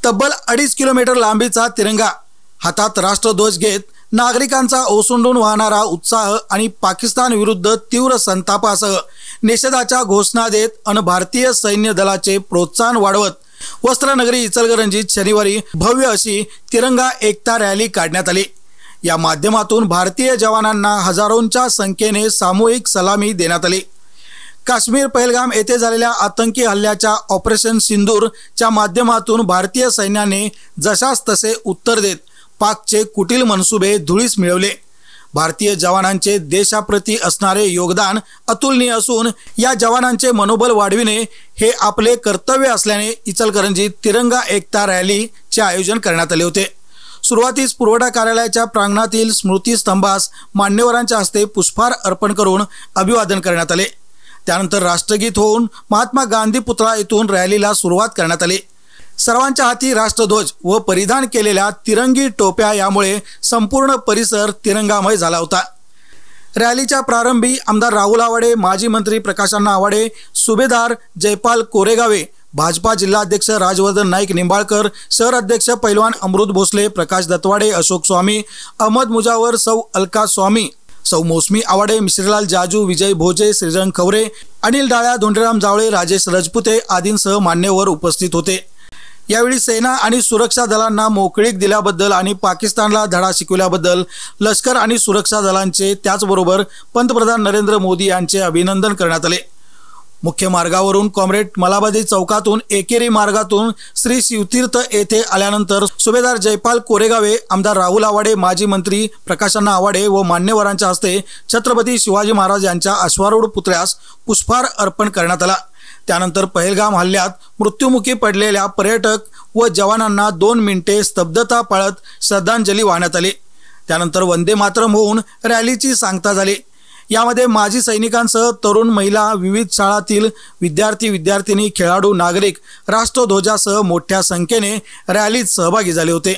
तब्बल 2.5 किलोमीटर लांबीचा तिरंगा हातात राष्ट्रध्वज घेत नागरिकांचा ओसंडून वाहणारा उत्साह आणि पाकिस्तान विरुद्ध तीव्र संतापासह निषेधाच्या घोषणा देत अन भारतीय सैन्य दलाचे प्रोत्साहन वाढवत वस्त्रनगरी इचलकरंजीत शनिवारी भव्य अशी तिरंगा एकता रॅली काढण्यात आली। या माध्यमातून भारतीय जवानांना हजारोंच्या संख्येने सामूहिक सलामी देण्यात आली। काश्मीर पहलगाम येथे झालेल्या आतंकी हल्ल्याच्या ऑपरेशन सिंदूरच्या माध्यमातून भारतीय सैन्याने जशास तसे उत्तर देत पाकचे कुटील मनसुबे धुळीस मिळवले। भारतीय जवानांचे देशाप्रती असणारे योगदान अतुलनीय असून या जवानांचे मनोबल वाढविणे हे आपले कर्तव्य असल्याने इचलकरंजीत तिरंगा एकता रॅलीचे आयोजन करण्यात आले होते। सुरुवातीस पुरवठा कार्यालयाच्या प्रांगणातील स्मृतीस्तंभास मान्यवरांच्या हस्ते पुष्पहार अर्पण करून अभिवादन करण्यात आले। त्यानंतर राष्ट्रगीत होऊन महात्मा गांधी पुतळा येथून रॅलीला सुरुवात करण्यात आली। सर्वांच्या हाती राष्ट्रध्वज व परिधान केलेल्या तिरंगी टोप्या यामुळे संपूर्ण परिसर तिरंगामय झाला होता। रॅलीच्या प्रारंभी आमदार राहुल आवाडे, माजी मंत्री प्रकाश अण्णा आवाडे, सुभेदार जयपाल कोरेगावे, भाजपा जिल्हाध्यक्ष राजवर्धन नाईक निंबाळकर, शहर अध्यक्ष पैलवान अमृत भोसले, प्रकाश दत्तवाडे, अशोक स्वामी, अहमद मुजावर, सौ अलका स्वामी, सौ मौसमी आवाडे, मिश्रीलाल जाजू, विजय भोजे, श्रीरंग खवरे, अनिल डाळ्या, धोंडीराम जावळे, राजेश रजपुते आदींसह मान्यवर उपस्थित होते। यावेळी सेना आणि सुरक्षा दलांना मोकळीक दिल्याबद्दल आणि पाकिस्तानला धडा शिकवल्याबद्दल लष्कर आणि सुरक्षा दलांचे त्याचबरोबर पंतप्रधान नरेंद्र मोदी यांचे अभिनंदन करण्यात आले। मुख्य मार्गावरून कॉम्रेड मलाबादी चौकातून एकेरी मार्गातून श्री शिवतीर्थ येथे आल्यानंतर सुभेदार जयपाल कोरेगावे, आमदार राहुल आवाडे, माजी मंत्री प्रकाश अण्णा आवाडे व मान्यवरांच्या हस्ते छत्रपती शिवाजी महाराज यांच्या अश्वारूढ पुतळ्यास पुष्पहार अर्पण करण्यात आला। त्यानंतर पहलगाम हल्ल्यात मृत्युमुखी पडलेल्या पर्यटक व जवानांना 2 मिनिटे स्तब्धता पाळत श्रद्धांजली वाहण्यात आली। त्यानंतर वंदे मातरम होऊन रॅलीची सांगता झाली। यामध्ये माजी सैनिकांसह तरुण, महिला, विविध शाळांतील विद्यार्थी, विद्यार्थिनी, खेळाडू, नागरिक राष्ट्रध्वजासह मोठ्या संख्येने रॅलीत सहभागी झाले होते।